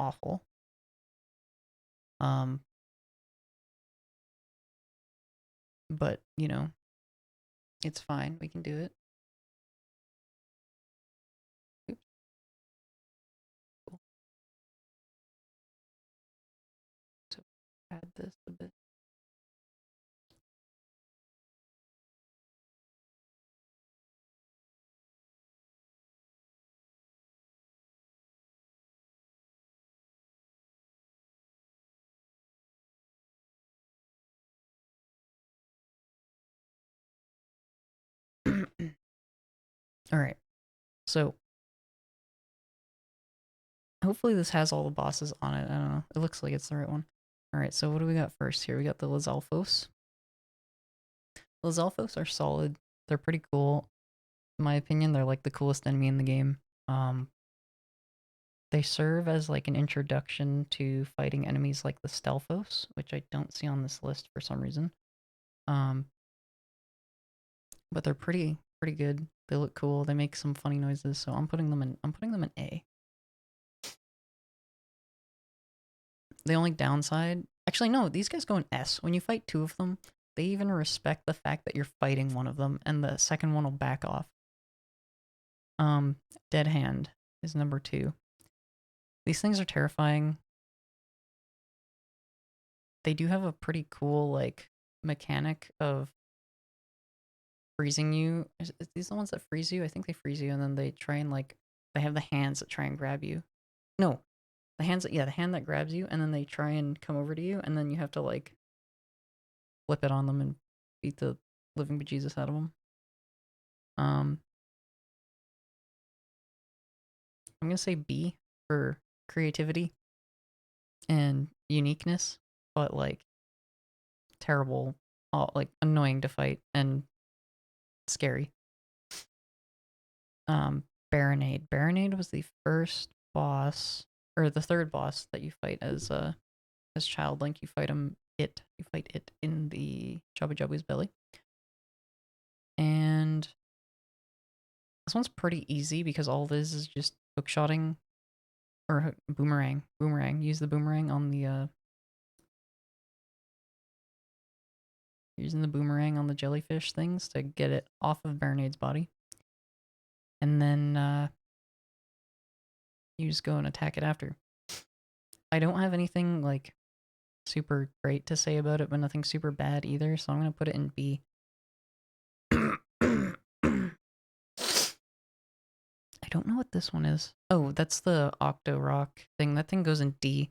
awful. Um, but you know, it's fine. We can do it. Oops, cool. So add this a bit. All right. So hopefully this has all the bosses on it. I don't know. It looks like it's the right one. All right. So what do we got first here? We got the Lizalfos. Lizalfos are solid. They're pretty cool. In my opinion, they're like the coolest enemy in the game. Um, they serve as like an introduction to fighting enemies like the Stelphos, which I don't see on this list for some reason. Um, but they're pretty good. They look cool. They make some funny noises, so I'm putting them in A. The only downside, actually no, these guys go in S. When you fight two of them, they even respect the fact that you're fighting one of them, and the second one will back off. Um, Dead Hand is number 2. These things are terrifying. They do have a pretty cool like mechanic of freezing you. Is these the ones that freeze you? I think they freeze you, and then they try and like they have the hands that try and grab you. No, the hands that, yeah, the hand that grabs you, and then they try and come over to you, and then you have to like flip it on them and beat the living bejesus out of them. Um, I'm gonna say B for creativity and uniqueness, but like terrible, like annoying to fight and scary. Baronade. Baronade was the first boss, or the third boss that you fight as Child Link. You fight him. You fight it in the Chubby Chubby's belly, and this one's pretty easy because all this is just hookshotting or boomerang. Boomerang. Use the boomerang on the using the boomerang on the jellyfish things to get it off of Baronade's body, and then you just go and attack it after. I don't have anything like super great to say about it, but nothing super bad either, so I'm gonna put it in B. I don't know what this one is. Oh, that's the Octo Rock thing. That thing goes in D.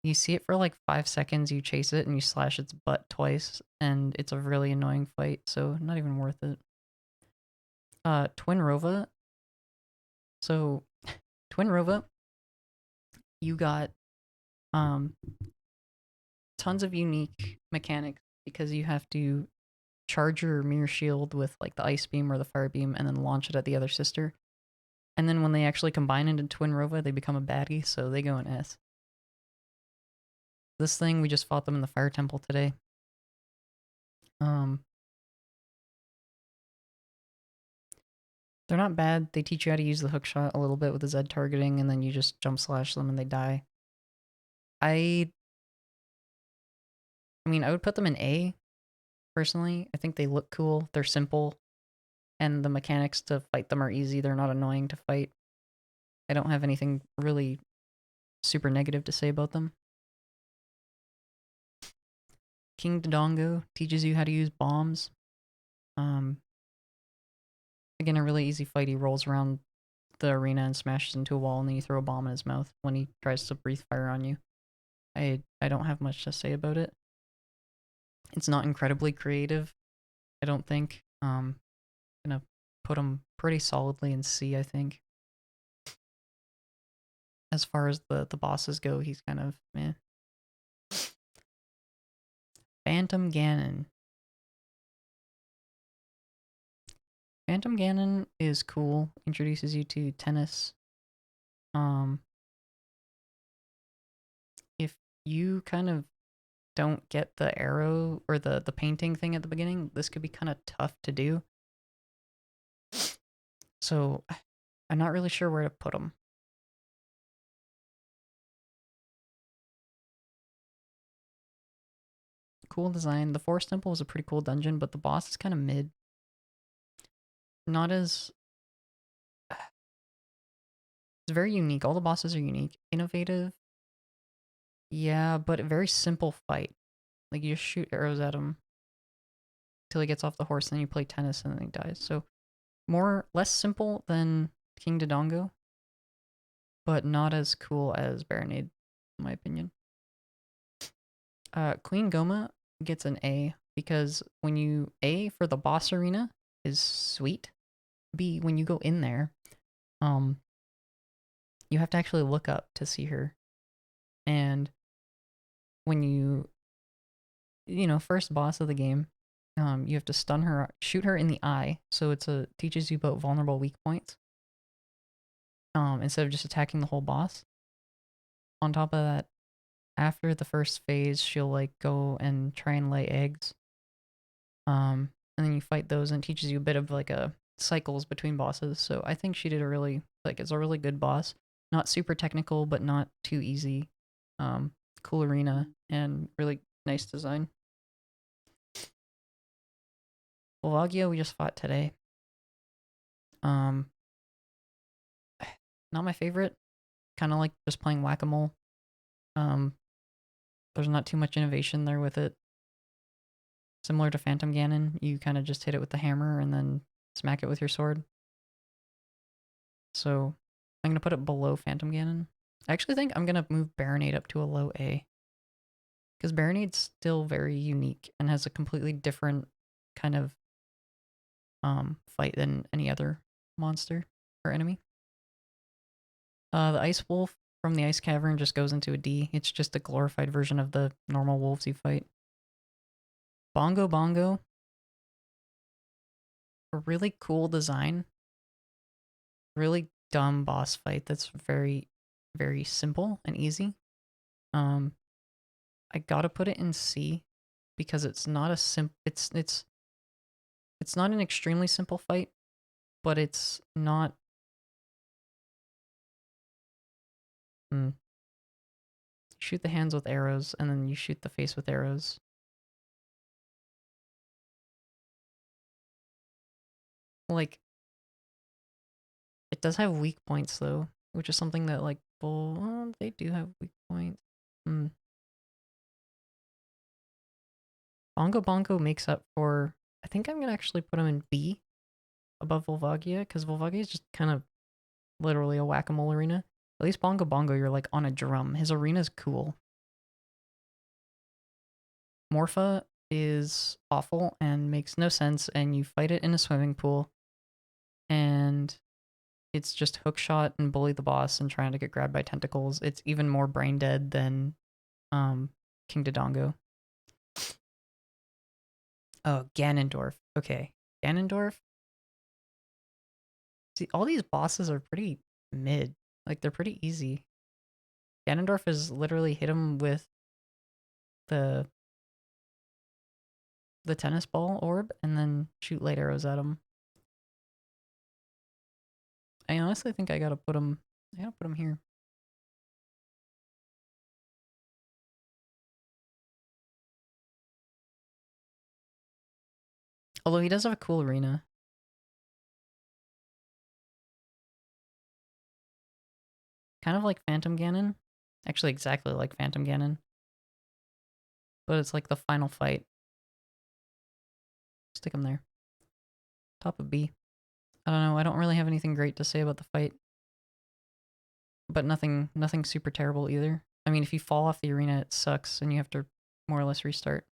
You see it for like 5 seconds, you chase it, and you slash its butt twice, and it's a really annoying fight, so not even worth it. Twin Rova. So, Twin Rova, you got um tons of unique mechanics because you have to charge your mirror shield with like the ice beam or the fire beam and then launch it at the other sister. And then when they actually combine into Twin Rova, they become a baddie, so they go in S. This thing, we just fought them in the Fire Temple today. Um, they're not bad. They teach you how to use the hook shot a little bit with the Z targeting, and then you just jump slash them and they die. I I mean, I would put them in A, personally. I think they look cool. They're simple, and the mechanics to fight them are easy. They're not annoying to fight. I don't have anything really super negative to say about them. King Dodongo teaches you how to use bombs. Um, Again, a really easy fight. He rolls around the arena and smashes into a wall, and then you throw a bomb in his mouth when he tries to breathe fire on you. I don't have much to say about it. It's not incredibly creative, I don't think. Gonna put him pretty solidly in C, I think. As far as the bosses go, he's kind of meh. Phantom Ganon. Phantom Ganon is cool. Introduces you to tennis. Um, if you kind of don't get the arrow or the painting thing at the beginning, this could be kind of tough to do. So I'm not really sure where to put him. cool design. The Forest Temple is a pretty cool dungeon, but the boss is kind of mid. Not as it's very unique. All the bosses are unique, innovative. Yeah, but a very simple fight. Like you just shoot arrows at him till he gets off the horse, then you play tennis, and then he dies. So less simple than King Dodongo, but not as cool as Baronade, in my opinion. Queen Goma gets an A because when you A for the boss arena is sweet. B when you go in there, um, you have to actually look up to see her, and when first boss of the game, you have to stun her, shoot her in the eye, so teaches you about vulnerable weak points. Instead of just attacking the whole boss. On top of that, after the first phase, she'll like go and try and lay eggs. And then you fight those, and it teaches you a bit of like a cycles between bosses. So I think she did it's a really good boss. Not super technical, but not too easy. Cool arena and really nice design. Volvagia we just fought today. Not my favorite. Kind of like just playing whack-a-mole. There's not too much innovation there with it. Similar to Phantom Ganon, you kind of just hit it with the hammer and then smack it with your sword. So I'm going to put it below Phantom Ganon. I actually think I'm going to move Baronade up to a low A. Because Baronade's still very unique and has a completely different kind of fight than any other monster or enemy. The Ice Wolf from the Ice Cavern just goes into a D. It's just a glorified version of the normal wolves you fight. Bongo Bongo, a really cool design. Really dumb boss fight that's very, very simple and easy. I gotta put it in C because it's not a it's not an extremely simple fight, but it's not. You shoot the hands with arrows, and then you shoot the face with arrows. Like, it does have weak points though, which is something that like they do have weak points. Bongo Bongo makes up for. I think I'm gonna actually put him in B above Volvagia because Volvagia is just kind of literally a whack-a-mole arena. At least Bongo Bongo, you're like on a drum. His arena's cool. Morpha is awful and makes no sense, and you fight it in a swimming pool, and it's just hookshot and bully the boss and trying to get grabbed by tentacles. It's even more brain dead than King Dodongo. Oh, Ganondorf. Okay. Ganondorf. See, all these bosses are pretty mid. Like, they're pretty easy. Ganondorf is literally hit him with the tennis ball orb and then shoot light arrows at him. I honestly think I gotta put him here. Although he does have a cool arena. Kind of like Phantom Ganon. Actually, exactly like Phantom Ganon. But it's like the final fight. Stick him there. Top of B. I don't know. I don't really have anything great to say about the fight. But nothing super terrible either. I mean, if you fall off the arena, it sucks and you have to more or less restart.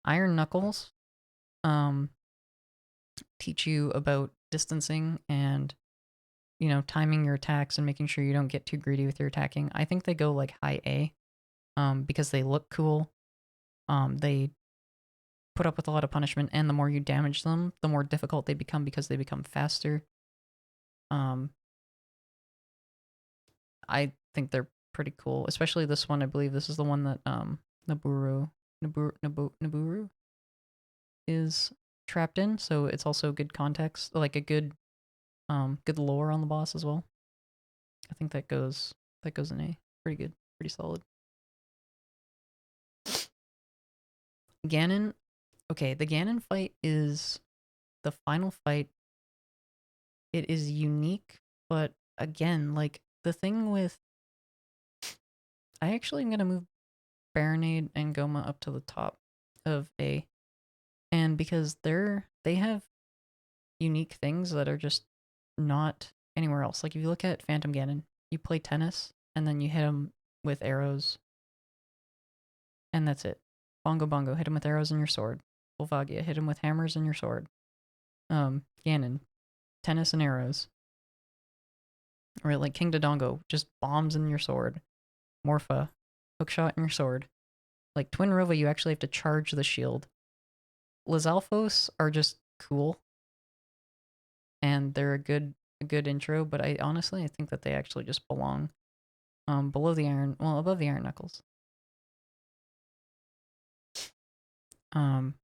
Iron Knuckles teach you about distancing and timing your attacks and making sure you don't get too greedy with your attacking. I think they go like high A because they look cool. They put up with a lot of punishment, and the more you damage them, the more difficult they become because they become faster. I think they're pretty cool, especially this one. I believe this is the one that Naburu is trapped in, so it's also good context, like a good lore on the boss as well. I think that goes in A. Pretty good, pretty solid. Ganon. Okay, the Ganon fight is the final fight. It is unique, but again, like the thing with, I actually am gonna move Baronade and Goma up to the top of A, and because they have unique things that are just not anywhere else. Like if you look at Phantom Ganon, you play tennis and then you hit him with arrows, and that's it. Bongo Bongo, hit him with arrows and your sword. Volvagia, hit him with hammers and your sword. Ganon, tennis and arrows. Or like King Dodongo, just bombs in your sword. Morpha, hookshot in your sword. Like Twin Rova, you actually have to charge the shield. Lizalfos are just cool, and they're a good intro. But I honestly, I think that they actually just belong below the iron, well, above the Iron Knuckles. Um,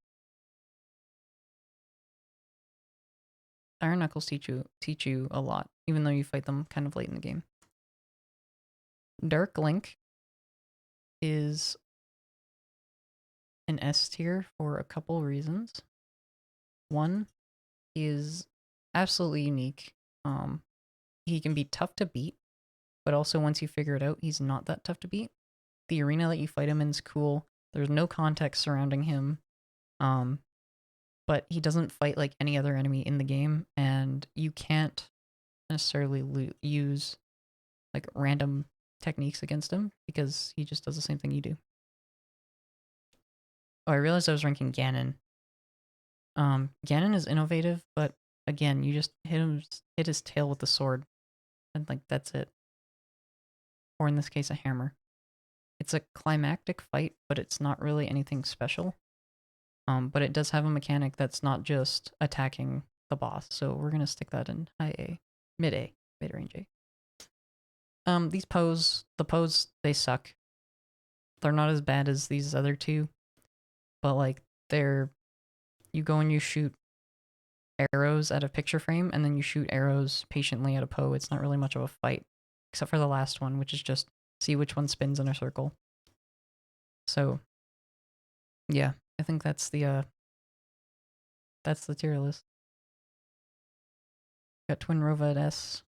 Iron Knuckles teach you a lot, even though you fight them kind of late in the game. Dark Link is an S tier for a couple reasons. One is absolutely unique. He can be tough to beat, but also once you figure it out, he's not that tough to beat. The arena that you fight him in is cool. There's no context surrounding him. Um, but he doesn't fight like any other enemy in the game, and you can't necessarily use like random techniques against him because he just does the same thing you do. Oh, I realized I was ranking Ganon. Ganon is innovative, but again, you just hit his tail with the sword, and like that's it. Or in this case, a hammer. It's a climactic fight, but it's not really anything special. But it does have a mechanic that's not just attacking the boss, so we're gonna stick that in high A, mid range A. The pose, they suck. They're not as bad as these other two, but like you go and you shoot arrows at a picture frame, and then you shoot arrows patiently at a Poe. It's not really much of a fight, except for the last one, which is just see which one spins in a circle. So, yeah, I think that's the tier list. Got Twin Rova at S,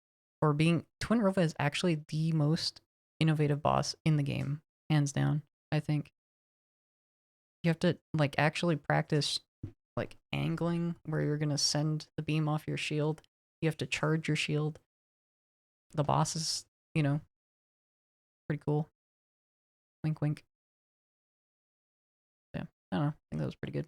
or being Twin Rova is actually the most innovative boss in the game, hands down. I think you have to like actually practice like angling where you're gonna send the beam off your shield. You have to charge your shield. The boss is, pretty cool. Wink, wink. Yeah, I don't know. I think that was pretty good.